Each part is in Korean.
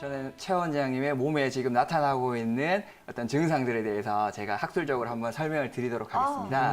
저는 최 원장님의 몸에 지금 나타나고 있는 어떤 증상들에 대해서 제가 학술적으로 한번 설명을 드리도록 하겠습니다.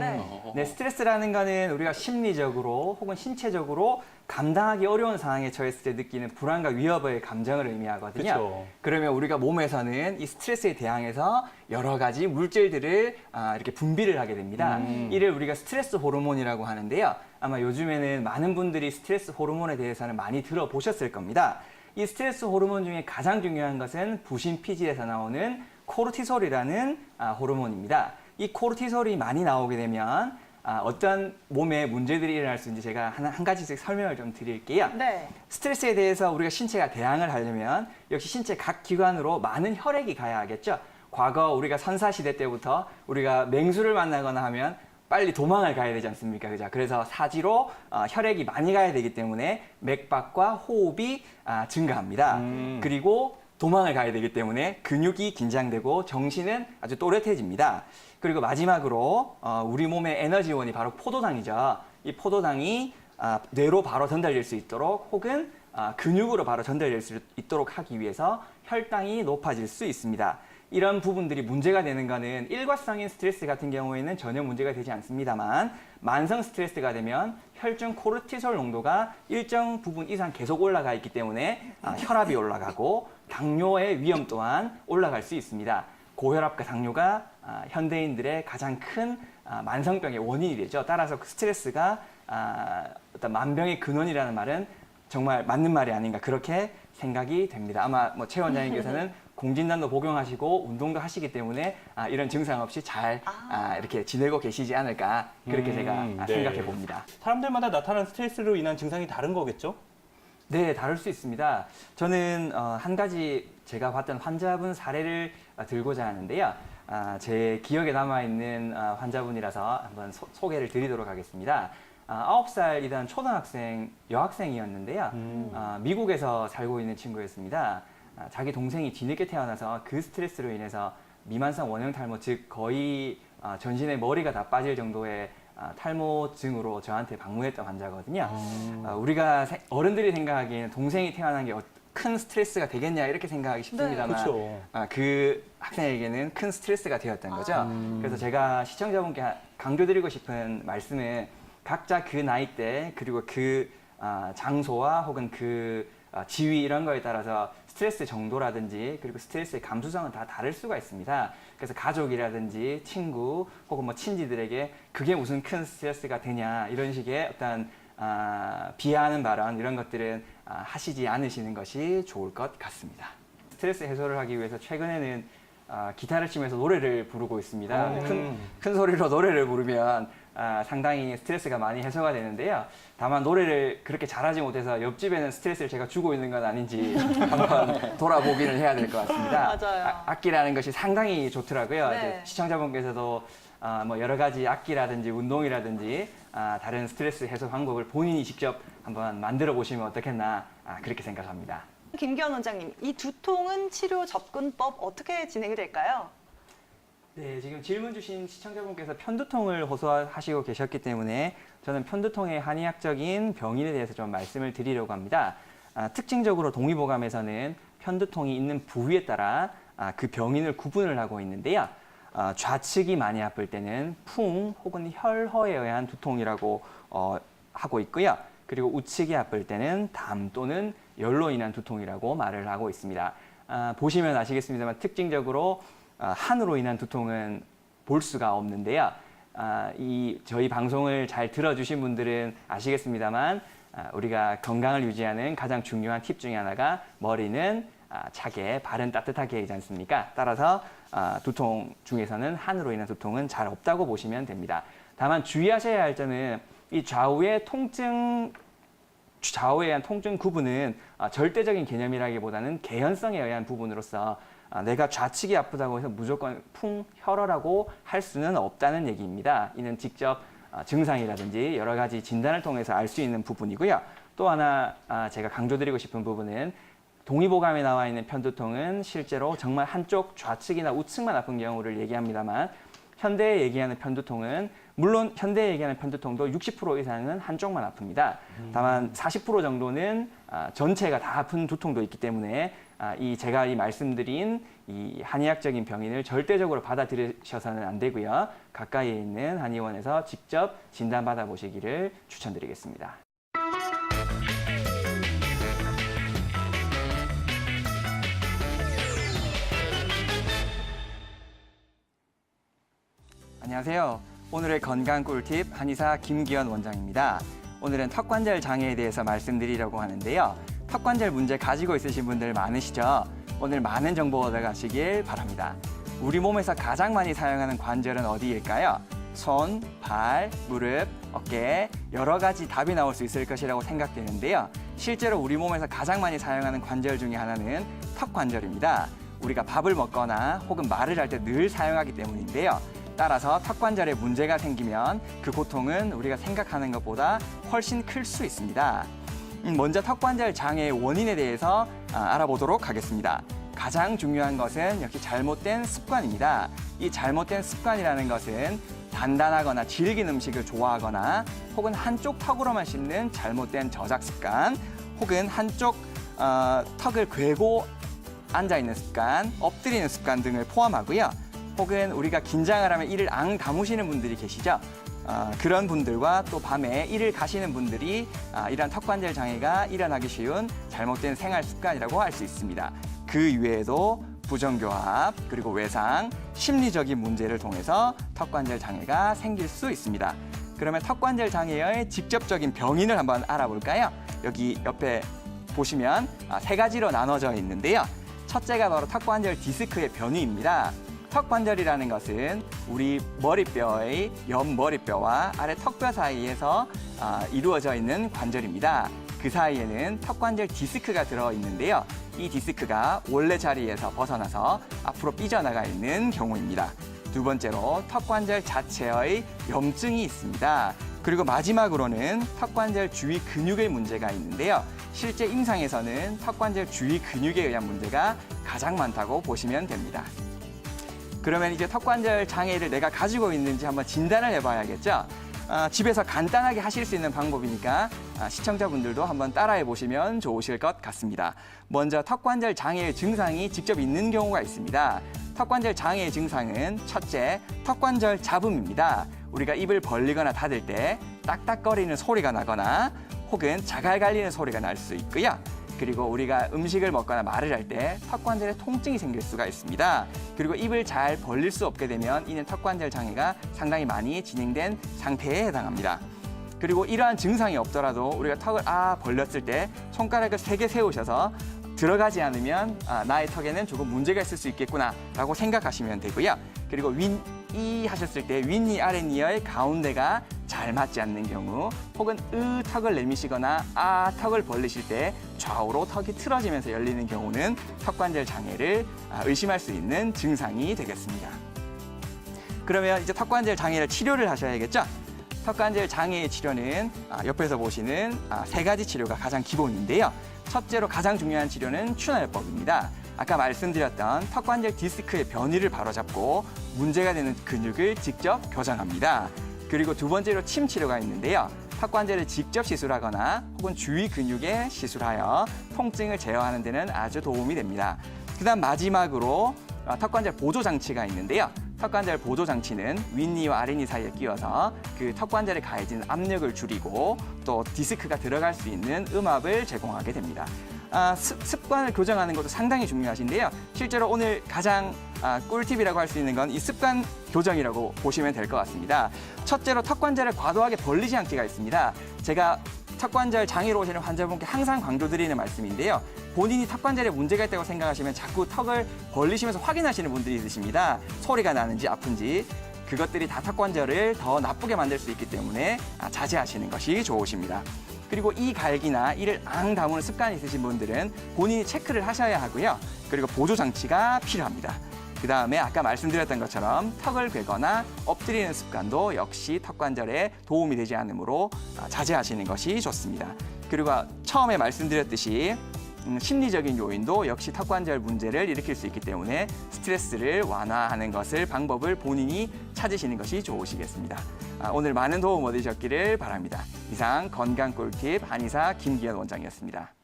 네, 스트레스라는 거는 우리가 심리적으로 혹은 신체적으로 감당하기 어려운 상황에 처했을 때 느끼는 불안과 위협의 감정을 의미하거든요. 그쵸. 그러면 우리가 몸에서는 이 스트레스에 대항해서 여러 가지 물질들을 이렇게 분비를 하게 됩니다. 이를 우리가 스트레스 호르몬이라고 하는데요. 아마 요즘에는 많은 분들이 스트레스 호르몬에 대해서는 많이 들어보셨을 겁니다. 이 스트레스 호르몬 중에 가장 중요한 것은 부신 피질에서 나오는 코르티솔이라는 호르몬입니다. 이 코르티솔이 많이 나오게 되면 어떤 몸에 문제들이 일어날 수 있는지 제가 한 가지씩 설명을 좀 드릴게요. 네. 스트레스에 대해서 우리가 신체가 대항을 하려면 역시 신체 각 기관으로 많은 혈액이 가야 하겠죠. 과거 우리가 선사시대 때부터 우리가 맹수를 만나거나 하면 빨리 도망을 가야 되지 않습니까? 그죠? 그래서 사지로 혈액이 많이 가야 되기 때문에 맥박과 호흡이 증가합니다. 그리고 도망을 가야 되기 때문에 근육이 긴장되고 정신은 아주 또렷해집니다. 그리고 마지막으로 우리 몸의 에너지원이 바로 포도당이죠. 이 포도당이 뇌로 바로 전달될 수 있도록 혹은 근육으로 바로 전달될 수 있도록 하기 위해서 혈당이 높아질 수 있습니다. 이런 부분들이 문제가 되는 거는 일과성인 스트레스 같은 경우에는 전혀 문제가 되지 않습니다만 만성 스트레스가 되면 혈중 코르티솔 농도가 일정 부분 이상 계속 올라가 있기 때문에 혈압이 올라가고 당뇨의 위험 또한 올라갈 수 있습니다. 고혈압과 당뇨가 현대인들의 가장 큰 만성병의 원인이 되죠. 따라서 그 스트레스가 어떤 만병의 근원이라는 말은 정말 맞는 말이 아닌가 그렇게 생각이 됩니다. 아마 최 원장님께서는 공진단도 복용하시고 운동도 하시기 때문에 이런 증상 없이 잘 이렇게 지내고 계시지 않을까 그렇게 제가 네. 생각해 봅니다. 사람들마다 나타나는 스트레스로 인한 증상이 다른 거겠죠? 네, 다를 수 있습니다. 저는 한 가지 제가 봤던 환자분 사례를 들고자 하는데요. 제 기억에 남아있는 환자분이라서 한번 소개를 드리도록 하겠습니다. 9살이던 초등학생, 여학생이었는데요. 미국에서 살고 있는 친구였습니다. 자기 동생이 뒤늦게 태어나서 그 스트레스로 인해서 미만성 원형 탈모, 즉 거의 전신에 머리가 다 빠질 정도의 탈모증으로 저한테 방문했던 환자거든요. 우리가 어른들이 생각하기에는 동생이 태어난 게 큰 스트레스가 되겠냐 이렇게 생각하기 쉽습니다만 그렇죠. 그 학생에게는 큰 스트레스가 되었던 거죠. 그래서 제가 시청자분께 강조드리고 싶은 말씀은 각자 그 나이대 그리고 그 장소와 혹은 그 지위 이런 거에 따라서 스트레스 정도라든지 그리고 스트레스의 감수성은 다 다를 수가 있습니다. 그래서 가족이라든지 친구 혹은 친지들에게 그게 무슨 큰 스트레스가 되냐 이런 식의 어떤 비하하는 발언 이런 것들은 하시지 않으시는 것이 좋을 것 같습니다. 스트레스 해소를 하기 위해서 최근에는 기타를 치면서 노래를 부르고 있습니다. 큰 소리로 노래를 부르면 상당히 스트레스가 많이 해소가 되는데요. 다만 노래를 그렇게 잘하지 못해서 옆집에는 스트레스를 제가 주고 있는 건 아닌지 한번 돌아보기는 해야 될 것 같습니다. 맞아요. 악기라는 것이 상당히 좋더라고요. 네. 이제 시청자분께서도 여러 가지 악기라든지 운동이라든지 다른 스트레스 해소 방법을 본인이 직접 한번 만들어 보시면 어떻겠나 그렇게 생각합니다. 김기현 원장님, 이 두통은 치료 접근법 어떻게 진행이 될까요? 네, 지금 질문 주신 시청자분께서 편두통을 호소하시고 계셨기 때문에 저는 편두통의 한의학적인 병인에 대해서 좀 말씀을 드리려고 합니다. 특징적으로 동의보감에서는 편두통이 있는 부위에 따라 그 병인을 구분을 하고 있는데요. 좌측이 많이 아플 때는 풍 혹은 혈허에 의한 두통이라고 하고 있고요. 그리고 우측이 아플 때는 담 또는 열로 인한 두통이라고 말을 하고 있습니다. 보시면 아시겠습니다만 특징적으로 한으로 인한 두통은 볼 수가 없는데요. 저희 방송을 잘 들어주신 분들은 아시겠습니다만 우리가 건강을 유지하는 가장 중요한 팁 중에 하나가 머리는 차게, 발은 따뜻하게 하지 않습니까? 따라서 두통 중에서는 한으로 인한 두통은 잘 없다고 보시면 됩니다. 다만 주의하셔야 할 점은 이 좌우에 의한 통증 구분은 절대적인 개념이라기보다는 개연성에 의한 부분으로서 내가 좌측이 아프다고 해서 무조건 풍혈어라고 할 수는 없다는 얘기입니다. 이는 직접 증상이라든지 여러 가지 진단을 통해서 알 수 있는 부분이고요. 또 하나 제가 강조드리고 싶은 부분은 동의보감에 나와 있는 편두통은 실제로 정말 한쪽 좌측이나 우측만 아픈 경우를 얘기합니다만 현대에 얘기하는 편두통은 물론 현대에 얘기하는 편두통도 60% 이상은 한쪽만 아픕니다. 다만 40% 정도는 전체가 다 아픈 두통도 있기 때문에 제가 말씀드린 이 한의학적인 병인을 절대적으로 받아들이셔서는 안 되고요. 가까이에 있는 한의원에서 직접 진단받아 보시기를 추천드리겠습니다. 안녕하세요. 오늘의 건강 꿀팁 한의사 김기현 원장입니다. 오늘은 턱관절 장애에 대해서 말씀드리려고 하는데요. 턱관절 문제 가지고 있으신 분들 많으시죠? 오늘 많은 정보 얻어가시길 바랍니다. 우리 몸에서 가장 많이 사용하는 관절은 어디일까요? 손, 발, 무릎, 어깨 여러 가지 답이 나올 수 있을 것이라고 생각되는데요. 실제로 우리 몸에서 가장 많이 사용하는 관절 중에 하나는 턱관절입니다. 우리가 밥을 먹거나 혹은 말을 할 때 늘 사용하기 때문인데요. 따라서 턱관절에 문제가 생기면 그 고통은 우리가 생각하는 것보다 훨씬 클 수 있습니다. 먼저 턱관절 장애의 원인에 대해서 알아보도록 하겠습니다. 가장 중요한 것은 역시 잘못된 습관입니다. 이 잘못된 습관이라는 것은 단단하거나 질긴 음식을 좋아하거나 혹은 한쪽 턱으로만 씹는 잘못된 저작 습관 혹은 한쪽 턱을 괴고 앉아있는 습관, 엎드리는 습관 등을 포함하고요. 혹은 우리가 긴장을 하면 이를 앙 다무시는 분들이 계시죠. 그런 분들과 또 밤에 일을 가시는 분들이 이러한 턱관절 장애가 일어나기 쉬운 잘못된 생활 습관이라고 할 수 있습니다. 그 이외에도 부정교합, 그리고 외상, 심리적인 문제를 통해서 턱관절 장애가 생길 수 있습니다. 그러면 턱관절 장애의 직접적인 병인을 한번 알아볼까요? 여기 옆에 보시면 세 가지로 나눠져 있는데요. 첫째가 바로 턱관절 디스크의 변이입니다. 턱관절이라는 것은 우리 머리뼈의 옆머리뼈와 아래 턱뼈 사이에서 이루어져 있는 관절입니다. 그 사이에는 턱관절 디스크가 들어있는데요. 이 디스크가 원래 자리에서 벗어나서 앞으로 삐져나가 있는 경우입니다. 두 번째로 턱관절 자체의 염증이 있습니다. 그리고 마지막으로는 턱관절 주위 근육의 문제가 있는데요. 실제 임상에서는 턱관절 주위 근육에 의한 문제가 가장 많다고 보시면 됩니다. 그러면 이제 턱관절 장애를 내가 가지고 있는지 한번 진단을 해봐야겠죠. 집에서 간단하게 하실 수 있는 방법이니까 시청자분들도 한번 따라해 보시면 좋으실 것 같습니다. 먼저 턱관절 장애의 증상이 직접 있는 경우가 있습니다. 턱관절 장애의 증상은 첫째, 턱관절 잡음입니다. 우리가 입을 벌리거나 닫을 때 딱딱거리는 소리가 나거나 혹은 자갈 갈리는 소리가 날 수 있고요. 그리고 우리가 음식을 먹거나 말을 할 때 턱관절에 통증이 생길 수가 있습니다. 그리고 입을 잘 벌릴 수 없게 되면 이는 턱관절 장애가 상당히 많이 진행된 상태에 해당합니다. 그리고 이러한 증상이 없더라도 우리가 턱을 벌렸을 때 손가락을 3개 세우셔서 들어가지 않으면 나의 턱에는 조금 문제가 있을 수 있겠구나 라고 생각하시면 되고요. 그리고 윗이 하셨을 때 윗니 아랫니의 가운데가 잘 맞지 않는 경우 혹은 턱을 내미시거나 턱을 벌리실 때 좌우로 턱이 틀어지면서 열리는 경우는 턱관절 장애를 의심할 수 있는 증상이 되겠습니다. 그러면 이제 턱관절 장애를 치료를 하셔야겠죠? 턱관절 장애의 치료는 옆에서 보시는 3가지 치료가 가장 기본인데요. 첫째로 가장 중요한 치료는 추나요법입니다. 아까 말씀드렸던 턱관절 디스크의 변이를 바로잡고 문제가 되는 근육을 직접 교정합니다. 그리고 두 번째로 침 치료가 있는데요. 턱관절을 직접 시술하거나 혹은 주위 근육에 시술하여 통증을 제어하는 데는 아주 도움이 됩니다. 그다음 마지막으로 턱관절 보조 장치가 있는데요. 턱관절 보조 장치는 윗니와 아랫니 사이에 끼워서 그 턱관절에 가해진 압력을 줄이고 또 디스크가 들어갈 수 있는 음압을 제공하게 됩니다. 습관을 교정하는 것도 상당히 중요하신데요. 실제로 오늘 가장 꿀팁이라고 할 수 있는 건 이 습관 교정이라고 보시면 될 것 같습니다. 첫째로 턱관절을 과도하게 벌리지 않기가 있습니다. 제가 턱관절 장애로 오시는 환자분께 항상 강조드리는 말씀인데요. 본인이 턱관절에 문제가 있다고 생각하시면 자꾸 턱을 벌리시면서 확인하시는 분들이 있으십니다. 소리가 나는지 아픈지. 그것들이 다 턱관절을 더 나쁘게 만들 수 있기 때문에 자제하시는 것이 좋으십니다. 그리고 이 갈기나 이를 앙 다무는 습관이 있으신 분들은 본인이 체크를 하셔야 하고요. 그리고 보조 장치가 필요합니다. 그 다음에 아까 말씀드렸던 것처럼 턱을 괴거나 엎드리는 습관도 역시 턱관절에 도움이 되지 않으므로 자제하시는 것이 좋습니다. 그리고 처음에 말씀드렸듯이 심리적인 요인도 역시 턱관절 문제를 일으킬 수 있기 때문에 스트레스를 완화하는 방법을 본인이 찾으시는 것이 좋으시겠습니다. 오늘 많은 도움 얻으셨기를 바랍니다. 이상 건강 꿀팁 한의사 김기현 원장이었습니다.